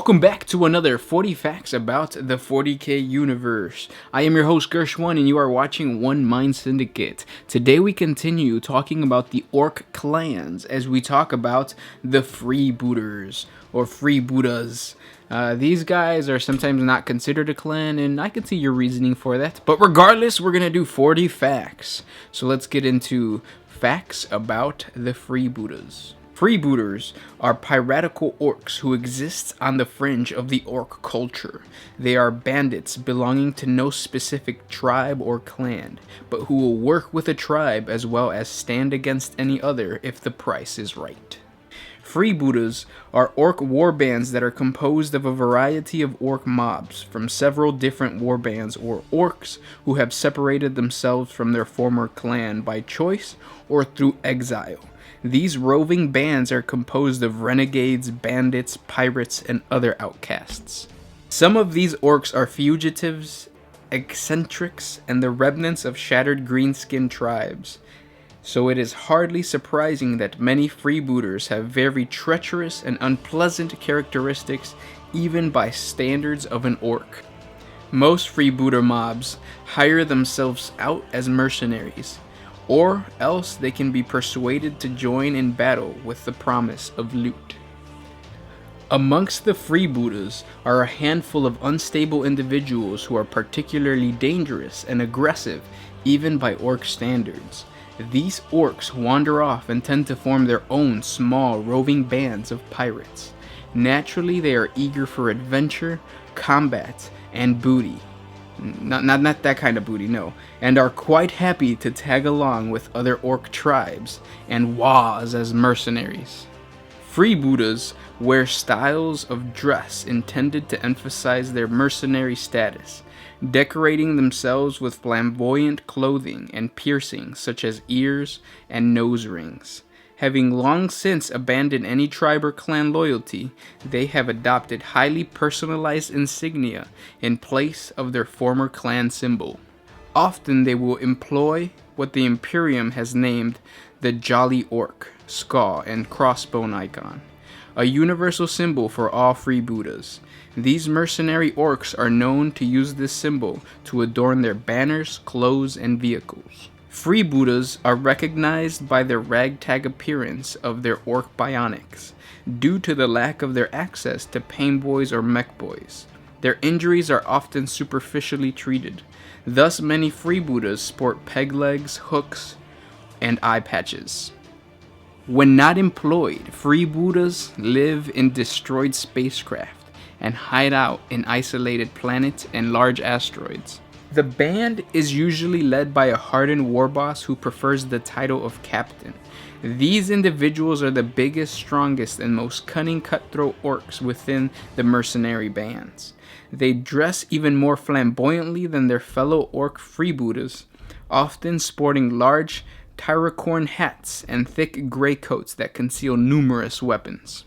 Welcome back to another 40 Facts about the 40k universe. I am your host Gershwan and you are watching One Mind Syndicate. Today we continue talking about the Orc clans as we talk about the Freebooters or Freebooters. These guys are sometimes not considered a clan, and I can see your reasoning for that. But regardless, we're going to do 40 facts. So let's get into facts about the Freebooters. Freebooters are piratical orcs who exist on the fringe of the orc culture. They are bandits belonging to no specific tribe or clan, but who will work with a tribe as well as stand against any other if the price is right. Freebooters are orc warbands that are composed of a variety of orc mobs from several different warbands or orcs who have separated themselves from their former clan by choice or through exile. These roving bands are composed of renegades, bandits, pirates, and other outcasts. Some of these orcs are fugitives, eccentrics, and the remnants of shattered greenskin tribes. So it is hardly surprising that many freebooters have very treacherous and unpleasant characteristics even by standards of an orc. Most freebooter mobs hire themselves out as mercenaries, or else they can be persuaded to join in battle with the promise of loot. Amongst the freebooters are a handful of unstable individuals who are particularly dangerous and aggressive even by orc standards. These orcs wander off and tend to form their own small roving bands of pirates. Naturally, they are eager for adventure, combat, and booty. Not that kind of booty, no. And are quite happy to tag along with other orc tribes and was as mercenaries. Freebooters wear styles of dress intended to emphasize their mercenary status, decorating themselves with flamboyant clothing and piercings such as ears and nose rings. Having long since abandoned any tribe or clan loyalty, they have adopted highly personalized insignia in place of their former clan symbol. Often they will employ what the Imperium has named the Jolly Orc, skull, and crossbone icon, a universal symbol for all freebooters. These mercenary orcs are known to use this symbol to adorn their banners, clothes, and vehicles. Freebooters are recognized by their ragtag appearance of their orc bionics, due to the lack of their access to pain boys or mech boys. Their injuries are often superficially treated, thus many freebooters sport peg legs, hooks, and eye patches. When not employed, freebooters live in destroyed spacecraft and hide out in isolated planets and large asteroids. The band is usually led by a hardened warboss who prefers the title of captain. These individuals are the biggest, strongest, and most cunning cutthroat orcs within the mercenary bands. They dress even more flamboyantly than their fellow orc freebooters, often sporting large tyrocorn hats and thick gray coats that conceal numerous weapons.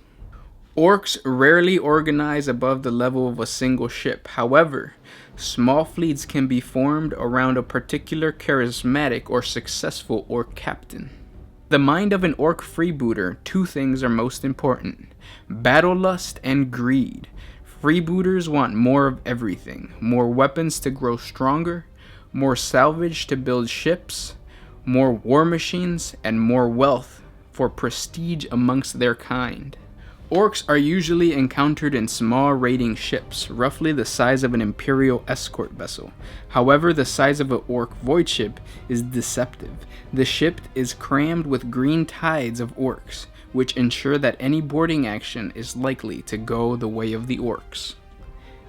Orcs rarely organize above the level of a single ship. However, small fleets can be formed around a particular charismatic or successful orc captain. The mind of an orc freebooter, two things are most important: battle lust and greed. Freebooters want more of everything: more weapons to grow stronger, more salvage to build ships, more war machines, and more wealth for prestige amongst their kind. Orcs are usually encountered in small raiding ships, roughly the size of an imperial escort vessel. However, the size of an orc void ship is deceptive. The ship is crammed with green tides of orcs, which ensure that any boarding action is likely to go the way of the orcs.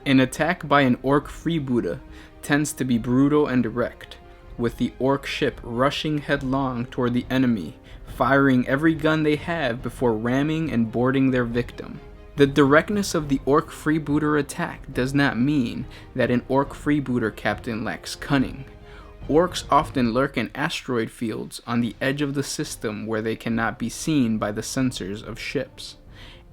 An attack by an orc freebooter tends to be brutal and direct, with the orc ship rushing headlong toward the enemy, firing every gun they have before ramming and boarding their victim. The directness of the orc freebooter attack does not mean that an orc freebooter captain lacks cunning. Orcs often lurk in asteroid fields on the edge of the system where they cannot be seen by the sensors of ships.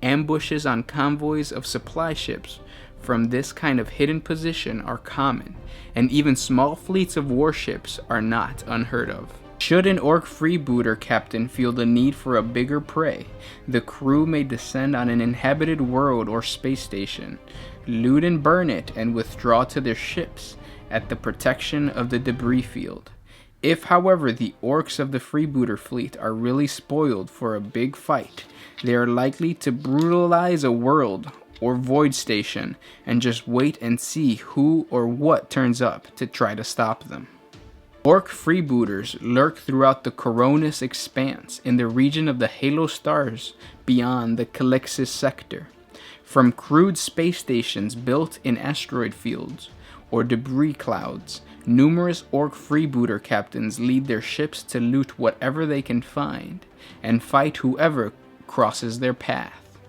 Ambushes on convoys of supply ships from this kind of hidden position are common, and even small fleets of warships are not unheard of. Should an orc freebooter captain feel the need for a bigger prey, the crew may descend on an inhabited world or space station, loot and burn it, and withdraw to their ships at the protection of the debris field. If, however, the orcs of the freebooter fleet are really spoiled for a big fight, they are likely to brutalize a world or void station and just wait and see who or what turns up to try to stop them. Orc freebooters lurk throughout the Coronis expanse in the region of the halo stars beyond the Calixis sector. From crude space stations built in asteroid fields or debris clouds, numerous orc freebooter captains lead their ships to loot whatever they can find and fight whoever crosses their path.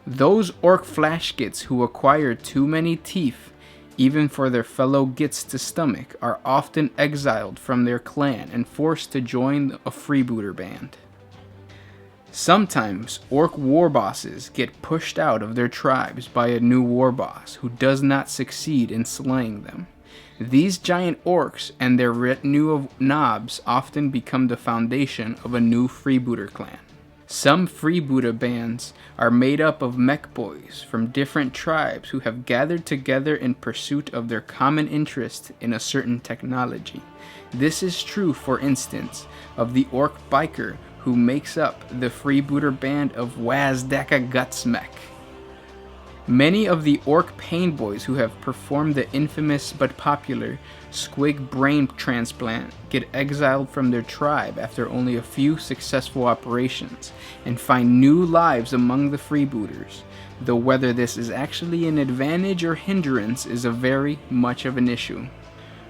Those orc flashgits who acquire too many teeth even for their fellow gits to stomach are often exiled from their clan and forced to join a freebooter band. Sometimes orc war bosses get pushed out of their tribes by a new war boss who does not succeed in slaying them. These giant orcs and their retinue of knobs often become the foundation of a new freebooter clan. Some freebooter bands are made up of mech boys from different tribes who have gathered together in pursuit of their common interest in a certain technology. This is true, for instance, of the orc biker who makes up the freebooter band of Wazdaka Gutsmech. Many of the orc pain boys who have performed the infamous but popular squig brain transplant get exiled from their tribe after only a few successful operations and find new lives among the freebooters, though whether this is actually an advantage or hindrance is a very much of an issue.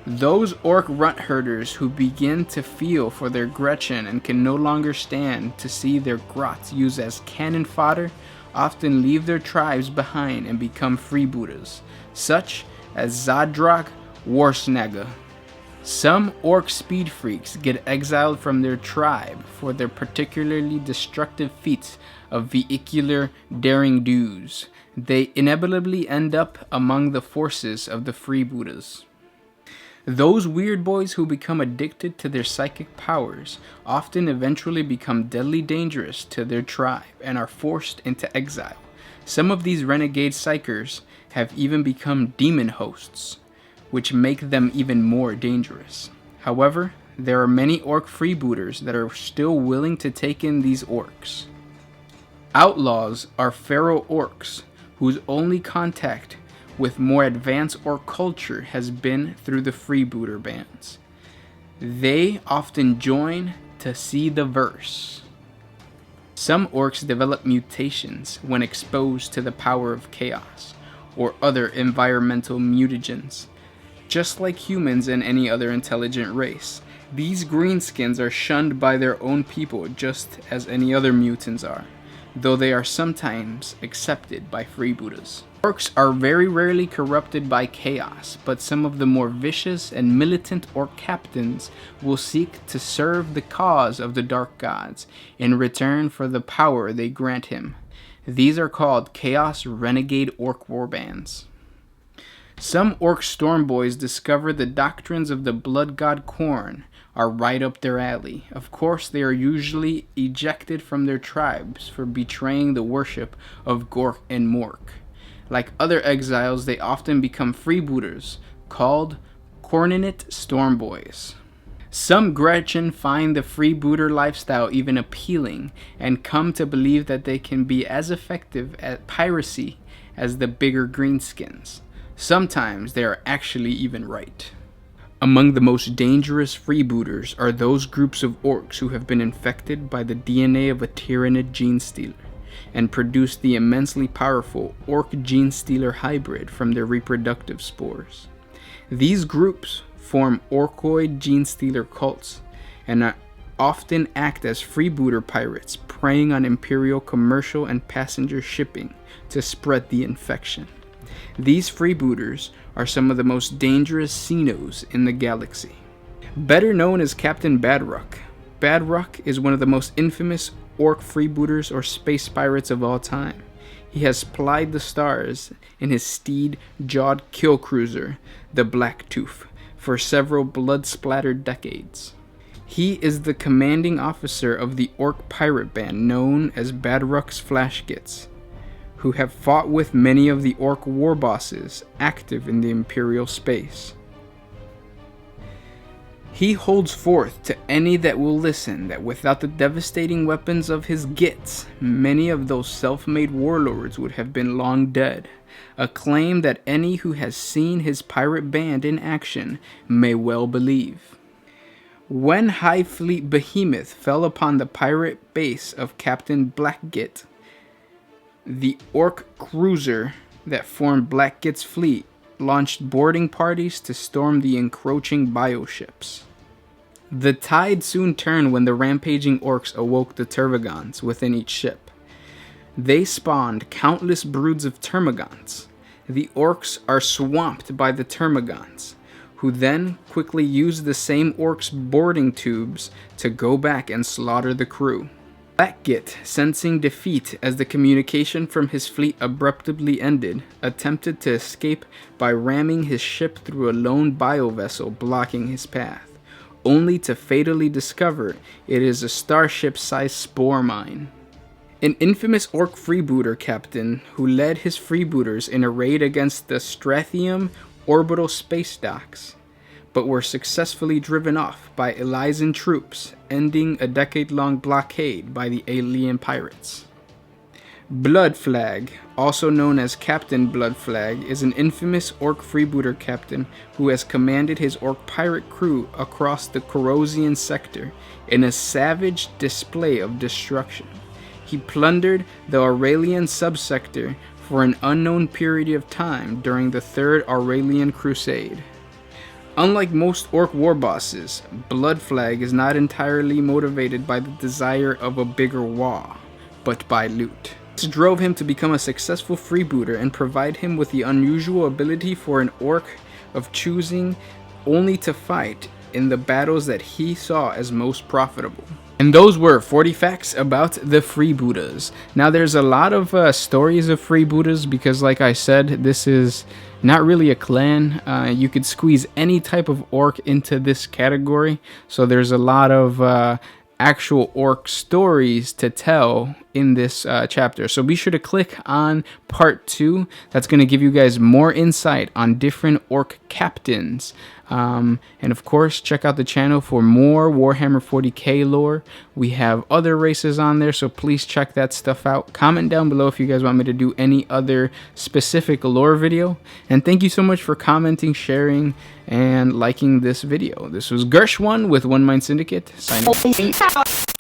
Those orc runt herders who begin to feel for their Gretchen and can no longer stand to see their grots used as cannon fodder often leave their tribes behind and become freebooters, such as Zadrak Warsnaga. Some orc speed freaks get exiled from their tribe for their particularly destructive feats of vehicular daring do's. They inevitably end up among the forces of the freebooters. Those weird boys who become addicted to their psychic powers often eventually become deadly dangerous to their tribe and are forced into exile. Some of these renegade psychers have even become demon hosts, which make them even more dangerous. However, there are many orc freebooters that are still willing to take in these orcs. Outlaws are feral orcs whose only contact with more advanced orc culture has been through the freebooter bands. They often join to see the verse. Some orcs develop mutations when exposed to the power of chaos or other environmental mutagens. Just like humans and any other intelligent race, these greenskins are shunned by their own people just as any other mutants are, though they are sometimes accepted by freebooters. Orcs are very rarely corrupted by chaos, but some of the more vicious and militant orc captains will seek to serve the cause of the dark gods in return for the power they grant him. These are called Chaos Renegade Orc Warbands. Some orc storm boys discover the doctrines of the blood god Khorne are right up their alley. Of course, they are usually ejected from their tribes for betraying the worship of Gork and Mork. Like other exiles, they often become freebooters, called Khorninite Storm Boys. Some Gretchen find the freebooter lifestyle even appealing and come to believe that they can be as effective at piracy as the bigger greenskins. Sometimes they are actually even right. Among the most dangerous freebooters are those groups of orcs who have been infected by the DNA of a tyrannid gene stealer and produce the immensely powerful orc gene stealer hybrid from their reproductive spores. These groups form orcoid gene stealer cults and often act as freebooter pirates preying on imperial commercial and passenger shipping to spread the infection. These freebooters are some of the most dangerous Xenos in the galaxy. Better known as Captain Badruck, Badruck is one of the most infamous orc freebooters or space pirates of all time. He has plied the stars in his steed-jawed kill cruiser, the Blacktooth, for several blood-splattered decades. He is the commanding officer of the orc pirate band known as Badruk's Flashgits, who have fought with many of the orc war bosses active in the Imperial space. He holds forth to any that will listen that without the devastating weapons of his gits, many of those self-made warlords would have been long dead, a claim that any who has seen his pirate band in action may well believe. When High Fleet Behemoth fell upon the pirate base of Captain Blackgit, the orc cruiser that formed Blackgit's fleet launched boarding parties to storm the encroaching bioships. The tide soon turned when the rampaging orcs awoke the termagants within each ship. They spawned countless broods of termagants. The orcs are swamped by the termagants, who then quickly use the same orcs' boarding tubes to go back and slaughter the crew. Blackgit, sensing defeat as the communication from his fleet abruptly ended, attempted to escape by ramming his ship through a lone biovessel blocking his path, only to fatally discover it is a starship-sized spore mine. An infamous orc freebooter captain who led his freebooters in a raid against the Strathium orbital space docks, but were successfully driven off by Elysian troops, ending a decade-long blockade by the alien pirates. Bloodflag, also known as Captain Bloodflag, is an infamous orc freebooter captain who has commanded his orc pirate crew across the Corrosian sector in a savage display of destruction. He plundered the Aurelian subsector for an unknown period of time during the Third Aurelian Crusade. Unlike most orc war bosses, Bloodflag is not entirely motivated by the desire of a bigger wah, but by loot. This drove him to become a successful freebooter and provide him with the unusual ability for an orc of choosing only to fight in the battles that he saw as most profitable. And those were 40 facts about the freebooters. Now there's a lot of stories of freebooters because, like I said, this is not really a clan. You could squeeze any type of orc into this category. So there's a lot of actual orc stories to tell in this chapter. So be sure to click on part 2. That's going to give you guys more insight on different orc captains. And of course, check out the channel for more Warhammer 40k lore. We have other races on there, so please check that stuff out. Comment down below if you guys want me to do any other specific lore video. And thank you so much for commenting, sharing, and liking this video. This was Gersh1 with One Mind Syndicate, signing off.